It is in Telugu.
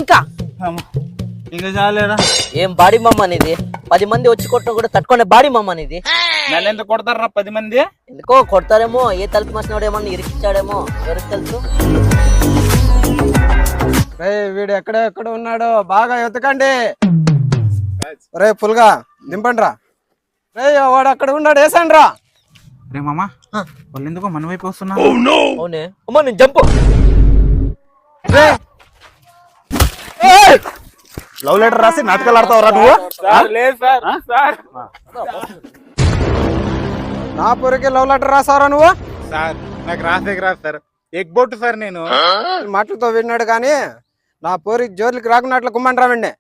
ఇంకా ఇంకా చాలేరా. ఏం బాడీ మమ్మ అనేది 10 మంది వచ్చి కొట్టినా కూడా తట్టుకునే బాడీ మమ్మ అనేది. నన్ను ఎంత కొడతారా 10 మంది? ఎందుకో కొడతారేమో, ఏ తలుపు మసినాడు ఏమన్నా ఇరికిచ్చాడేమో, ఎవరికి తెలుసు. వీడు ఎక్కడ ఉన్నాడు, బాగా ఎతకండి. రే ఫుల్గా దింపండి రా. రే వాడు అక్కడ ఉన్నాడు, వేసండి రా. రే మామా, వాళ్ళు ఎందుకో మన వైపు వస్తున్నా. అవునే అమ్మా, నేను జంపు. లవ్ లెటర్ రాసి నాటకాలు ఆడతావురా నువ్వు? నా పొరికి లవ్ లెటర్ రాసారా నువ్వు? సార్ నాకు రాసేకి రాదు సార్, ఎగ్బొట్టు సార్. నేను మాటలతో విన్నాడు కానీ నా పోరి జోలికి రాకున్నట్లు కుమ్మంటారా వెండి.